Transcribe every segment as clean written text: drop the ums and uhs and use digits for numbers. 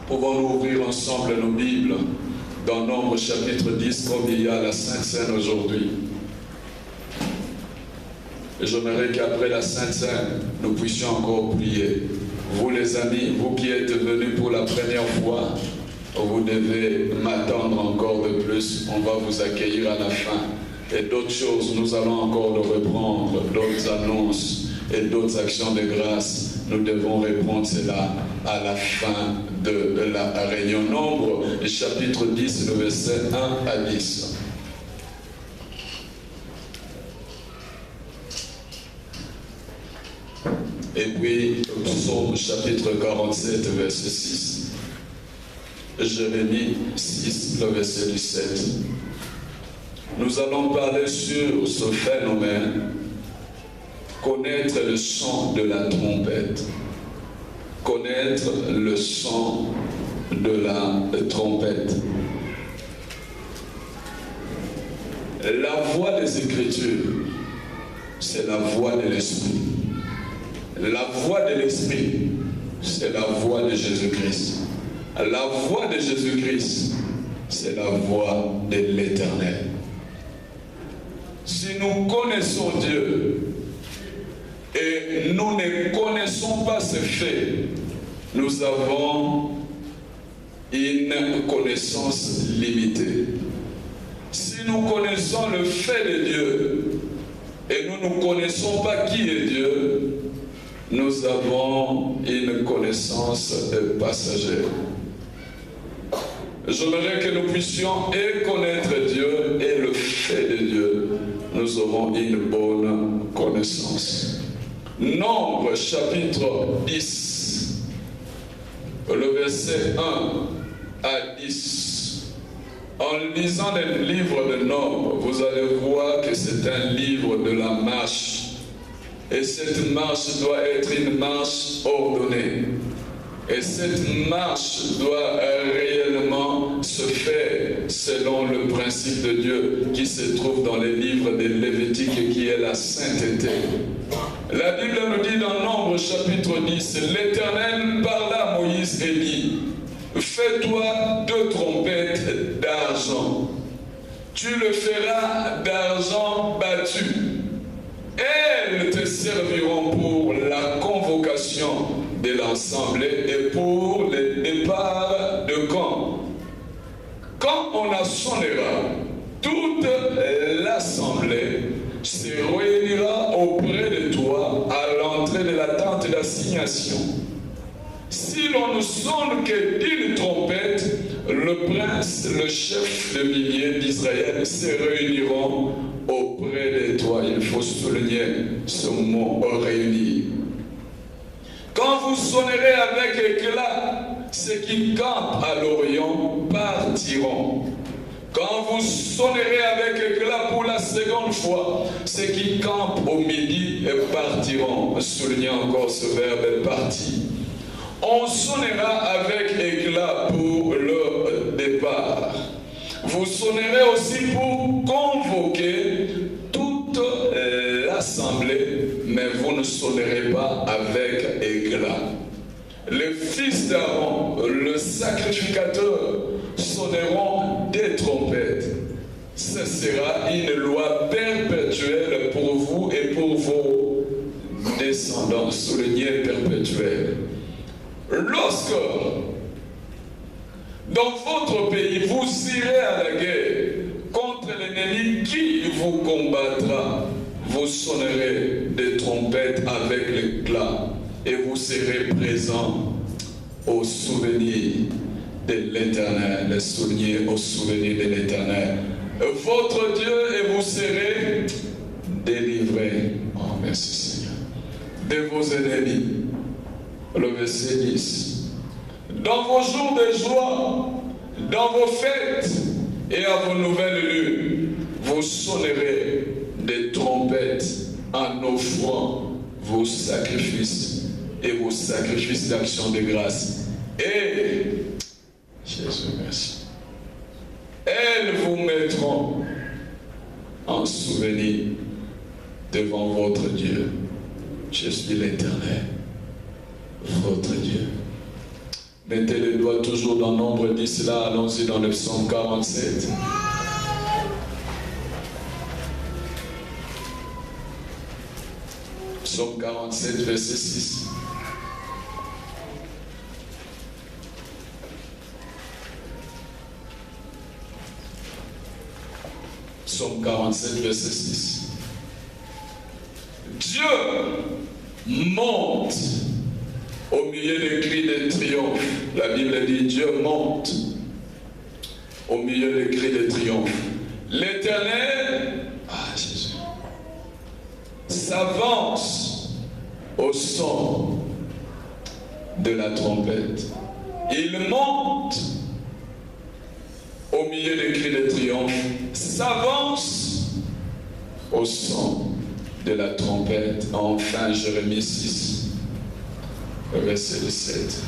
Pouvons-nous ouvrir ensemble nos Bibles dans Nombre chapitre 10 comme il y a la Sainte Seine aujourd'hui. Et j'aimerais qu'après la Sainte Seine, nous puissions encore prier. Vous les amis, vous qui êtes venus pour la première fois, vous devez m'attendre encore de plus. On va vous accueillir à la fin. Et d'autres choses, nous allons encore le reprendre, d'autres annonces et d'autres actions de grâce. Nous devons répondre cela à la fin de la réunion. Nombre, chapitre 10, le verset 1 à 10. Et puis, Psaume, chapitre 47, verset 6. Jérémie 6, le verset 17. Nous allons parler sur ce phénomène, connaître le son de la trompette. Connaître le son de la trompette. La voix des Écritures, c'est la voix de l'Esprit. La voix de l'Esprit, c'est la voix de Jésus-Christ. La voix de Jésus-Christ, c'est la voix de l'Éternel. Si nous connaissons Dieu et nous ne connaissons pas ses faits, nous avons une connaissance limitée. Si nous connaissons le fait de Dieu et nous ne connaissons pas qui est Dieu, nous avons une connaissance passagère. J'aimerais que nous puissions et connaître Dieu et le fait de Dieu. Nous aurons une bonne connaissance. Nombre chapitre 10, le verset 1 à 10. En lisant le livre de Nombre, vous allez voir que c'est un livre de la marche. Et cette marche doit être une marche ordonnée. Et cette marche doit réellement se faire selon le principe de Dieu qui se trouve dans les livres de Lévitique qui est la sainteté. La Bible nous dit dans Nombre chapitre 10, l'Éternel parla à Moïse et dit, fais-toi 2 trompettes d'argent. Tu le feras d'argent battu. Elles te serviront pour la convocation de l'assemblée et pour le départ de camp. Quand on sonnera, toute l'assemblée se réunira auprès de toi à l'entrée de la tente d'assignation. Si l'on ne sonne que d'une trompette, le prince, le chef de milliers d'Israël se réuniront auprès de toi. Il faut souligner ce mot réunir. Quand vous sonnerez avec éclat, ceux qui campent à l'Orient partiront. Quand vous sonnerez avec éclat pour la seconde fois, ceux qui campent au midi partiront. Soulignez encore ce verbe partir. On sonnera avec éclat pour le départ. Vous sonnerez aussi pour convoquer toute l'assemblée, mais vous ne sonnerez pas avec éclat. Les fils d'Aaron, le sacrificateur, sonneront des trompettes. Ce sera une loi perpétuelle pour vous et pour vos descendants. Soulignez perpétuelle. Lorsque dans votre pays vous irez à la guerre contre l'ennemi qui vous combattra, vous sonnerez des trompettes avec l'éclat et vous serez présents au souvenir de l'Éternel, au souvenir de l'Éternel, votre Dieu, et vous serez délivrés. Oh, merci Seigneur. De vos ennemis. Le verset 10. Dans vos jours de joie, dans vos fêtes et à vos nouvelles lunes, vous sonnerez des trompettes en offrant vos sacrifices et vos sacrifices d'action de grâce. Et, Jésus, merci. Elles vous mettront en souvenir devant votre Dieu. Je suis l'Éternel, votre Dieu. Mettez les doigts toujours dans Nombre 10 là, allons-y dans le psaume 47. Psaume 47, verset 6. Psaume 47, verset 6. Dieu monte au milieu des cris de triomphe. La Bible dit Dieu monte au milieu des cris de triomphe. L'Éternel, Jésus, s'avance au son de la trompette. Il monte au milieu des cris de triomphe, s'avance au son de la trompette. Enfin, Jérémie 6, verset 7.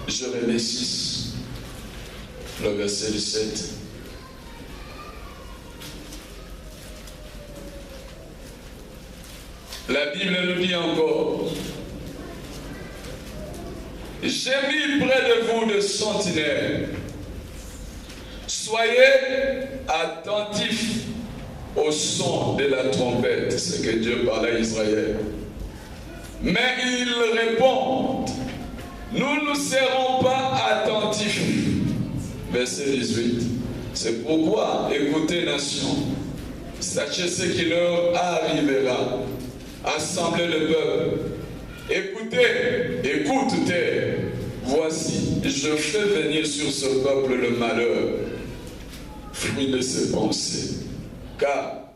Jérémie 6, le verset 7. La Bible nous dit encore, j'ai mis près de vous de sentinelles. Soyez attentifs au son de la trompette. C'est que Dieu parle à Israël. Mais ils répondent, nous ne serons pas attentifs. Verset 18. C'est pourquoi, écoutez nation, sachez ce qui leur arrivera. Assemblez le peuple. Écoutez, écoute terre. Voici, je fais venir sur ce peuple le malheur, fruit de ses pensées, car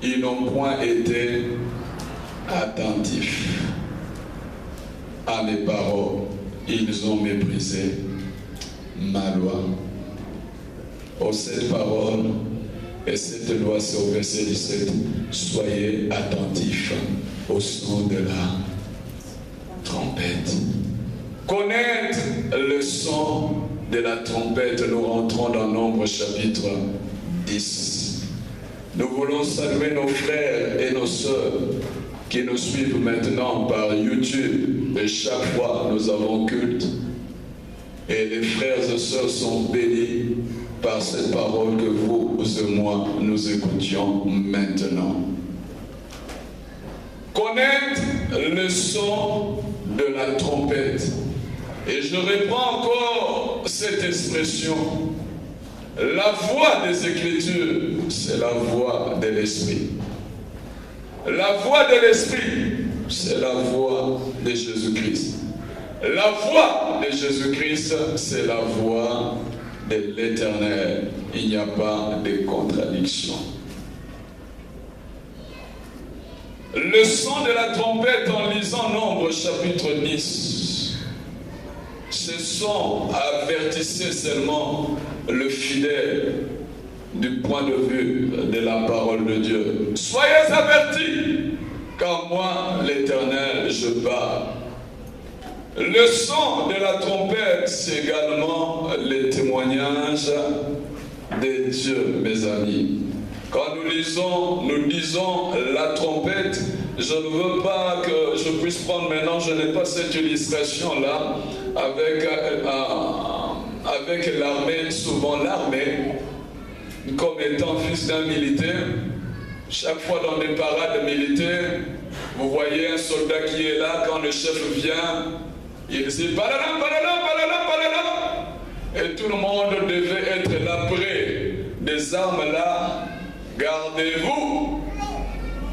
ils n'ont point été attentifs à mes paroles. Ils ont méprisé ma loi. Oh, cette parole et cette loi, c'est au verset 17. Soyez attentifs au son de la trompette. Connaître le son de la trompette, nous rentrons dans Nombre chapitre 10. Nous voulons saluer nos frères et nos sœurs qui nous suivent maintenant par YouTube. Et chaque fois, nous avons culte. Et les frères et sœurs sont bénis par cette parole que vous et moi, nous écoutions maintenant. Connaître le son de la trompette. Et je reprends encore cette expression. La voix des Écritures, c'est la voix de l'Esprit. La voix de l'Esprit, c'est la voix de Jésus-Christ. La voix de Jésus-Christ, c'est la voix de l'Éternel. Il n'y a pas de contradiction. Le son de la trompette en lisant Nombre chapitre 10, ce son avertissait seulement le fidèle du point de vue de la parole de Dieu. Soyez avertis, car moi, l'Éternel, je parle. Le son de la trompette, c'est également le témoignage de Dieu, mes amis. Quand nous disons la trompette, je ne veux pas que je puisse prendre maintenant, je n'ai pas cette illustration-là avec l'armée, souvent l'armée, comme étant fils d'un militaire. Chaque fois dans des parades militaires, vous voyez un soldat qui est là, quand le chef vient, il dit « Balala, balala, balala, balala » et tout le monde devait être là près des armes là. Gardez-vous.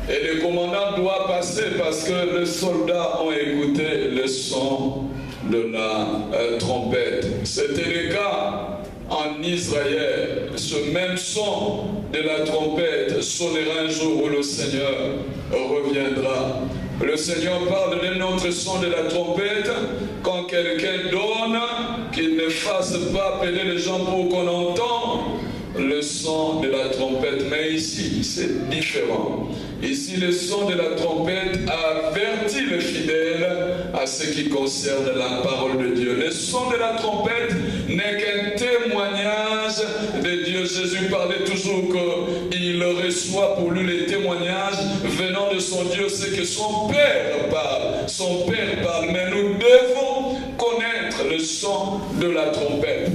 Et le commandant doit passer parce que les soldats ont écouté le son de la trompette. C'était le cas en Israël. Ce même son de la trompette sonnera un jour où le Seigneur reviendra. Le Seigneur parle d'un autre son de la trompette quand quelqu'un donne, qu'il ne fasse pas appeler les gens pour qu'on entende le son de la trompette. Mais ici, c'est différent. Ici, le son de la trompette avertit le fidèle à ce qui concerne la parole de Dieu. Le son de la trompette n'est qu'un témoignage témoignages de Dieu. Jésus parlait toujours qu'il reçoit pour lui les témoignages venant de son Dieu, c'est que son Père parle. Son Père parle, mais nous devons connaître le son de la trompette.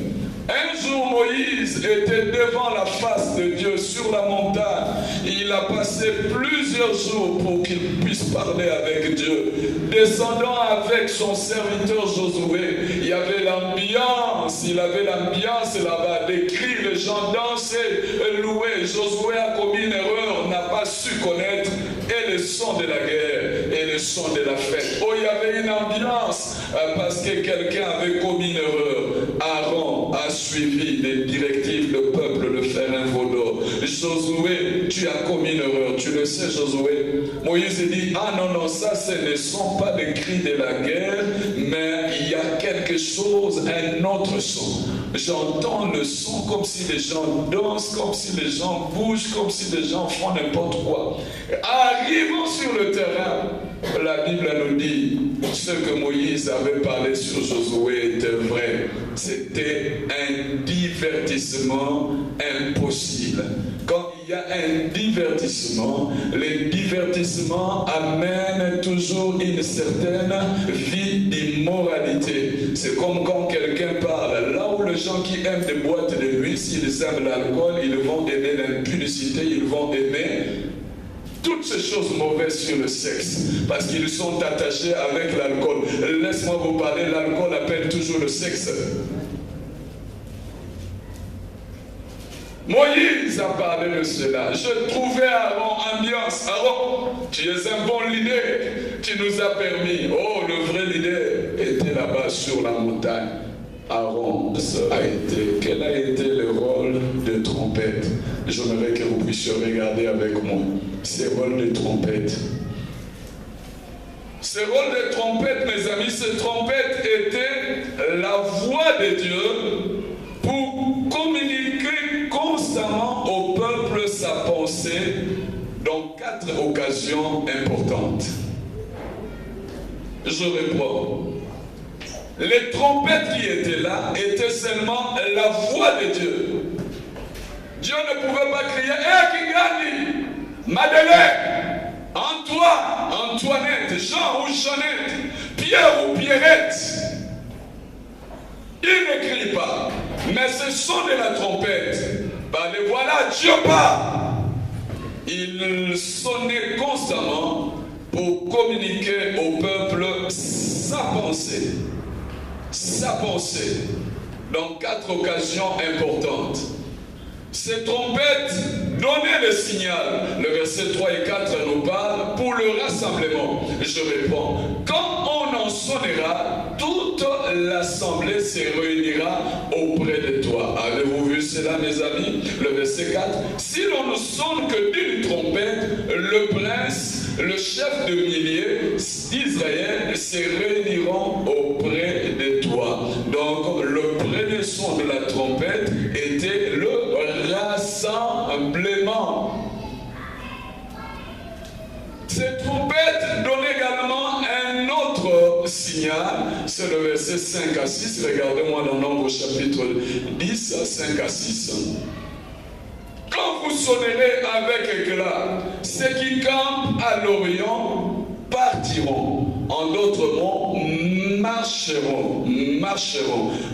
Un jour, Moïse était devant la face de Dieu sur la montagne. Il a passé plusieurs jours pour qu'il puisse parler avec Dieu. Descendant avec son serviteur Josué, il y avait l'ambiance. Il avait l'ambiance là-bas, des cris, les gens dansaient, louaient. Josué a commis une erreur, n'a pas su connaître et le son de la guerre et le son de la fête. Oh, il y avait une ambiance parce que quelqu'un avait commis une erreur. Aaron a suivi les directives, le peuple le fait un veau d'or. Josué, tu as commis une erreur, tu le sais Josué. Moïse dit, ah non, ça ce ne sont pas des cris de la guerre, mais il y a quelque chose, un autre son. J'entends le son comme si les gens dansent, comme si les gens bougent, comme si les gens font n'importe quoi. Arrivons sur le terrain, la Bible nous dit, ce que Moïse avait parlé sur Josué était vrai. C'était un divertissement impossible. Quand il y a un divertissement, le divertissement amène toujours une certaine vie d'immoralité. C'est comme quand quelqu'un parle. Là où les gens qui aiment des boîtes de nuit, s'ils aiment l'alcool, ils vont aimer l'impudicité, ils vont aimer toutes ces choses mauvaises sur le sexe, parce qu'ils sont attachés avec l'alcool. Laisse-moi vous parler, l'alcool appelle toujours le sexe. Moïse a parlé de cela. Je trouvais Aaron, ambiance. Aaron, tu es un bon leader. Tu nous as permis. Oh, le vrai leader était là-bas sur la montagne. Aaron a été. Quel a été le rôle de trompette? J'aimerais que vous puissiez regarder avec moi. Ce rôle de trompette. Ce rôle de trompette, mes amis, cette trompette était la voix de Dieu pour communiquer constamment au peuple sa pensée dans 4 occasions importantes. Je reprends. Les trompettes qui étaient là étaient seulement la voix de Dieu. Dieu ne pouvait pas crier « Hé, Kigani, Madeleine, Antoine, Antoinette, Jean ou Jeannette, Pierre ou Pierrette ». Il ne crie pas, mais ce son de la trompette, les voilà, Dieu parle. Il sonnait constamment pour communiquer au peuple sa pensée. Sa pensée, dans 4 occasions importantes. Ces trompettes donnaient le signal. Le verset 3 et 4 nous parle pour le rassemblement. Je réponds, quand on en sonnera, toute l'assemblée se réunira auprès de toi. Avez-vous vu cela, mes amis? Le verset 4. Si l'on ne sonne que d'une trompette, le prince, le chef de milliers d'Israël se réuniront auprès de toi. Donc, le premier son de la trompette était le rassemblement. Cette trompette donne également un autre signal, c'est le verset 5 à 6. Regardez-moi dans Nombre chapitre 10, 5 à 6. Quand vous sonnerez avec éclat, ceux qui campent à l'Orient partiront. En d'autres mots, marcheront.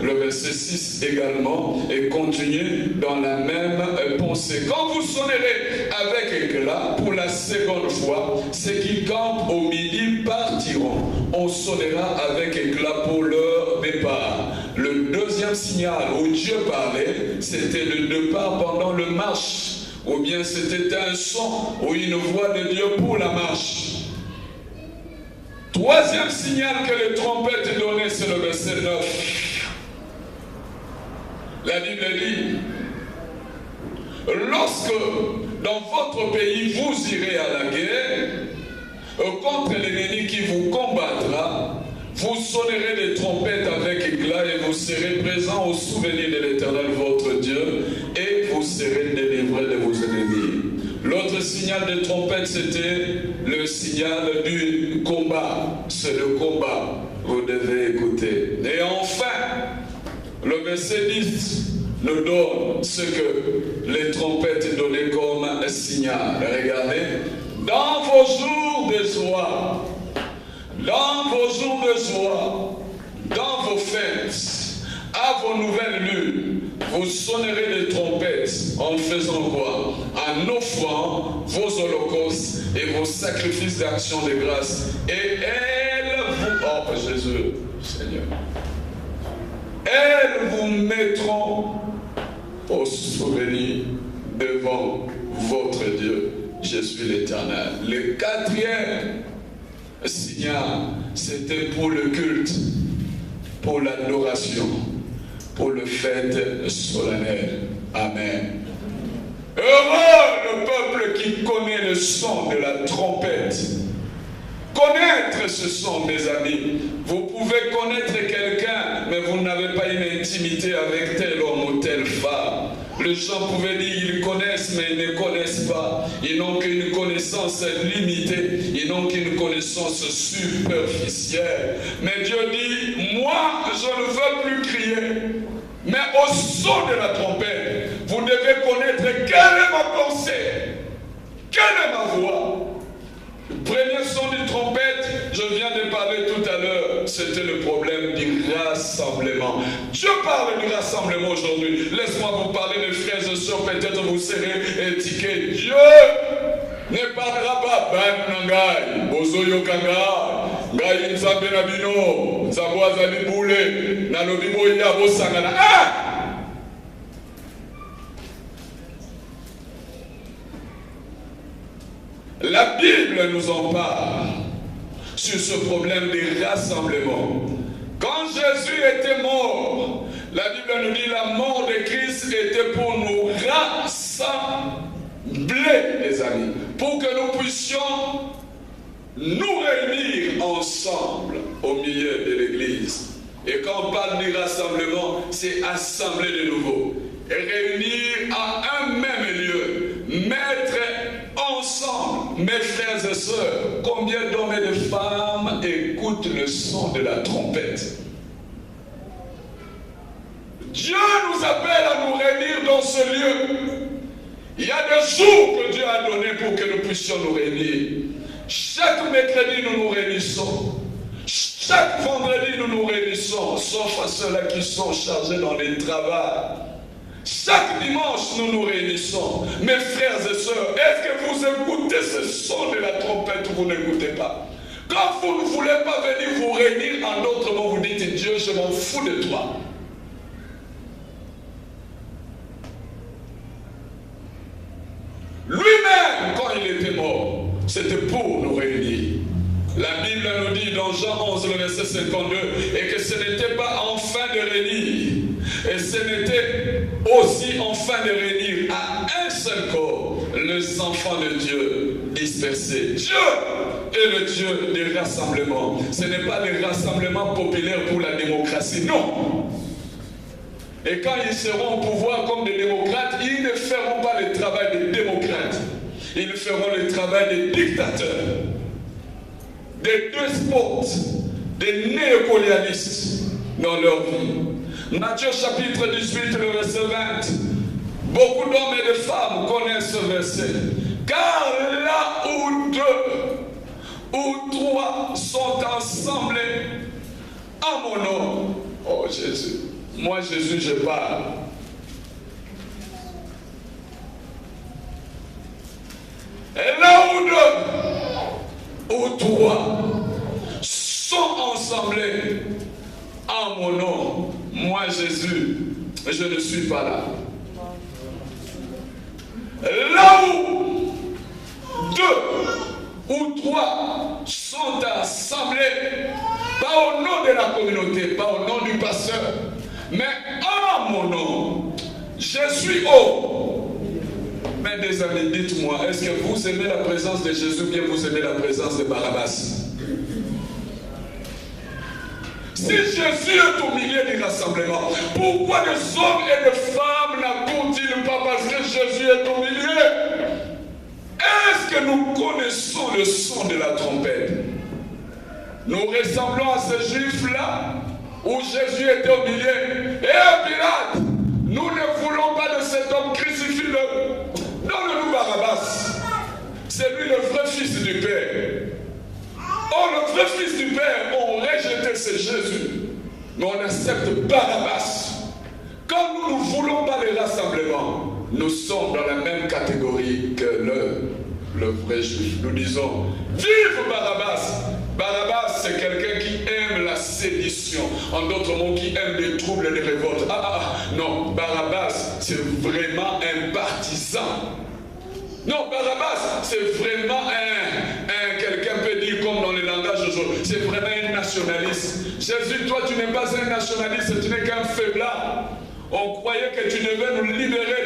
Le verset 6 également et continue dans la même pensée. Quand vous sonnerez avec éclat pour la seconde fois, ceux qui campent au midi partiront. On sonnera avec éclat pour leur départ. Le deuxième signal où Dieu parlait, c'était le départ pendant le marche. Ou bien c'était un son ou une voix de Dieu pour la marche. Troisième signal que les trompettes donnaient, c'est le verset 9. La Bible dit, lorsque dans votre pays vous irez à la guerre, contre l'ennemi qui vous combattra, vous sonnerez des trompettes avec éclat et vous serez présents au souvenir de l'Éternel votre Dieu et vous serez délivrés de vos ennemis. L'autre signal de trompette, c'était le signal du combat. C'est le combat. Vous devez écouter. Et enfin, le verset 10. nous donne ce que les trompettes donnaient comme un signal. Regardez, dans vos jours de joie, dans vos jours de joie, dans vos fêtes, à vos nouvelles lunes, vous sonnerez les trompettes en faisant quoi? En offrant vos holocaustes et vos sacrifices d'action de grâce. Et elles vous... Oh Jésus, Seigneur. Elles vous mettront au souvenir devant votre Dieu. Je suis l'Éternel. Le quatrième signal, c'était pour le culte, pour l'adoration, pour le fête solennel. Amen. Heureux le peuple qui connaît le son de la trompette. Connaître ce son, mes amis. Vous pouvez connaître quelqu'un, mais vous n'avez pas une intimité avec tel homme ou telle femme. Les gens pouvaient dire qu'ils connaissent, mais ils ne connaissent pas. Ils n'ont qu'une connaissance limitée. Ils n'ont qu'une connaissance superficielle. Mais Dieu dit, moi, je ne veux plus crier. Mais au son de la trompette, vous devez connaître quelle est ma pensée, quelle est ma voix. Le premier son du trompette, je viens de parler tout à l'heure, c'était le problème du rassemblement. Dieu parle du rassemblement aujourd'hui. Laisse-moi vous parler, mes frères et sœurs, peut-être vous serez étiquetés. Dieu ne parlera pas. Ben nangai, bozoyo kangai, ngai nzambe na bino, nzambo azali bule, na lobi boya bosangana. Ah! La Bible nous en parle sur ce problème des rassemblements. Quand Jésus était mort, la Bible nous dit la mort de Christ était pour nous rassembler, les amis, pour que nous puissions nous réunir ensemble au milieu de l'Église. Et quand on parle du rassemblement, c'est assembler de nouveau, et réunir à un même lieu, mettre ensemble, mes frères et sœurs, combien d'hommes et de femmes écoutent le son de la trompette? Dieu nous appelle à nous réunir dans ce lieu. Il y a des jours que Dieu a donné pour que nous puissions nous réunir. Chaque mercredi, nous nous réunissons. Chaque vendredi, nous nous réunissons, sauf à ceux-là qui sont chargés dans les travaux. Chaque dimanche, nous nous réunissons. Mes frères et sœurs, est-ce que vous écoutez ce son de la trompette ou vous n'écoutez pas? Quand vous ne voulez pas venir vous réunir, en d'autres mots, vous dites, Dieu, je m'en fous de toi. Lui-même, quand il était mort, c'était pour nous réunir. La Bible nous dit dans Jean 11, le verset 52, et que ce n'était pas en fin de réunir, et ce n'était aussi en fin de réunir à un seul corps les enfants de Dieu dispersés. Dieu est le Dieu des rassemblements. Ce n'est pas des rassemblements populaires pour la démocratie, non. Et quand ils seront au pouvoir comme des démocrates, ils ne feront pas le travail des démocrates. Ils feront le travail des dictateurs, des despotes, des néocolonialistes dans leur vie. Matthieu chapitre 18, le verset 20. Beaucoup d'hommes et de femmes connaissent ce verset. Car là où deux ou trois sont assemblés en mon nom. Oh Jésus. Moi Jésus, je parle. Et là où deux ou trois sont assemblés en mon nom, moi Jésus, je ne suis pas là. Là où deux ou trois sont assemblés, pas au nom de la communauté, pas au nom du pasteur, mais en mon nom, je suis haut. Mais des amis, dites-moi, est-ce que vous aimez la présence de Jésus ou bien vous aimez la présence de Barabbas? Si Jésus est au milieu du rassemblement, pourquoi des hommes et des femmes n'accourent-ils pas parce que Jésus est au milieu? Est-ce que nous connaissons le son de la trompette? Nous ressemblons à ces juifs-là où Jésus était au milieu. Et à Pilate, nous ne c'est Jésus, mais on accepte Barabbas. Quand nous ne voulons pas les rassemblements, nous sommes dans la même catégorie que le vrai juif. Nous disons, vive Barabbas! Barabbas, c'est quelqu'un qui aime la sédition. En d'autres mots, qui aime les troubles et les révoltes. Non, Barabbas, c'est vraiment un partisan. Non, Barabbas, c'est vraiment quelqu'un peut dire comme dans le langage d'aujourd'hui, c'est vraiment un nationaliste. Jésus, toi, tu n'es pas un nationaliste, tu n'es qu'un faiblard. On croyait que tu devais nous libérer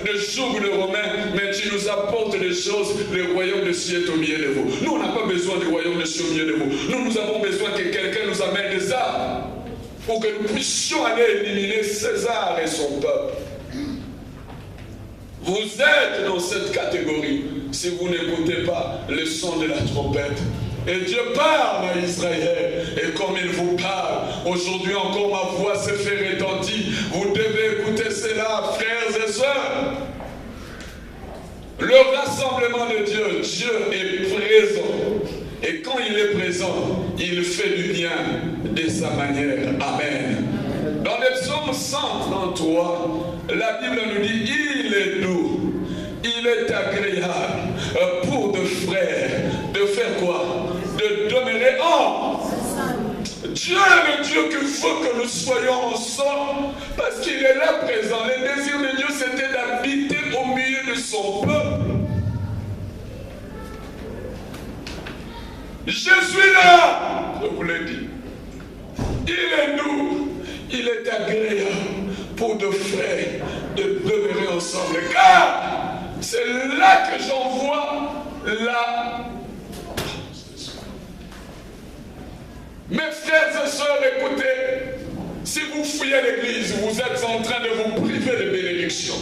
de joug de Romains, mais tu nous apportes des choses. Le royaume de cieux est au milieu de vous. Nous, on n'a pas besoin du royaume de cieux au milieu de vous. Nous avons besoin que quelqu'un nous amène des armes pour que nous puissions aller éliminer César et son peuple. Vous êtes dans cette catégorie si vous n'écoutez pas le son de la trompette. Et Dieu parle à Israël. Et comme il vous parle, aujourd'hui encore ma voix se fait retentir. Vous devez écouter cela, frères et sœurs. Le rassemblement de Dieu, Dieu est présent. Et quand il est présent, il fait du bien de sa manière. Amen. Dans le psaume 133, la Bible nous dit, il est doux, il est agréable pour deux frères de faire quoi? De demeurer en. Dieu est le Dieu qu'il faut que nous soyons ensemble parce qu'il est là présent. Le désir de Dieu, c'était d'habiter au milieu de son peuple. Je suis là, je vous l'ai dit. Il est doux, il est agréable pour deux frères de demeurer ensemble. Car c'est là que j'envoie la. Mes frères et sœurs, écoutez, si vous fouillez l'église, vous êtes en train de vous priver de bénédictions.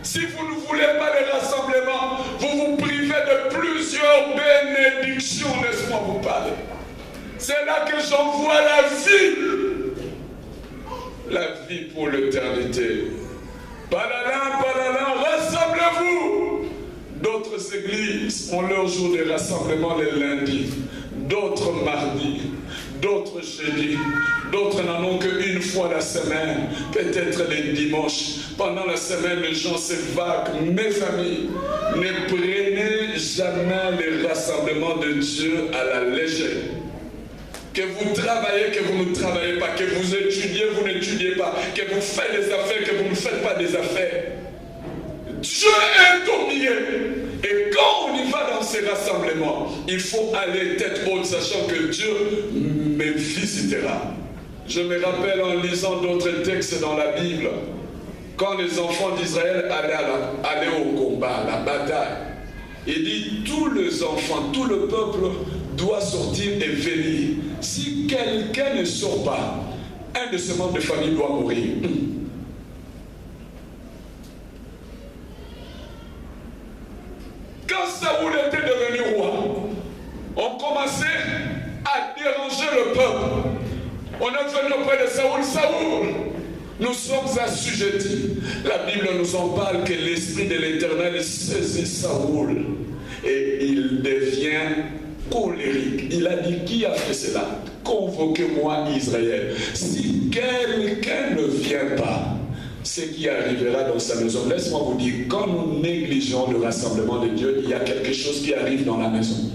Si vous ne voulez pas les rassemblements, vous vous privez de plusieurs bénédictions, laisse-moi vous parler. C'est là que j'envoie la vie pour l'éternité. Palala, rassemblez-vous. D'autres églises ont leur jour de rassemblement les lundis, d'autres mardis, d'autres jeudis, d'autres n'en ont qu'une fois la semaine, peut-être les dimanches. Pendant la semaine, les gens s'évacuent. Mes amis, ne prenez jamais les rassemblements de Dieu à la légère. Que vous travaillez, que vous ne travaillez pas, que vous étudiez, vous n'étudiez pas, que vous faites des affaires, que vous ne faites pas des affaires. Dieu est au milieu. Et quand on y va dans ces rassemblements, il faut aller tête haute, sachant que Dieu me visitera. Je me rappelle en lisant d'autres textes dans la Bible, quand les enfants d'Israël allaient au combat, à la bataille, il dit tous les enfants, tout le peuple doit sortir et venir. Si quelqu'un ne sort pas, un de ses membres de famille doit mourir. Quand Saoul était devenu roi, on commençait à déranger le peuple. On est venu auprès de Saoul. Saoul, nous sommes assujettis. La Bible nous en parle que l'esprit de l'Éternel saisit Saoul et il devient colérique. Il a dit, qui a fait cela? Convoquez-moi Israël. Si quelqu'un ne vient pas, ce qui arrivera dans sa maison. Laisse-moi vous dire, quand nous négligeons le rassemblement de Dieu, il y a quelque chose qui arrive dans la maison.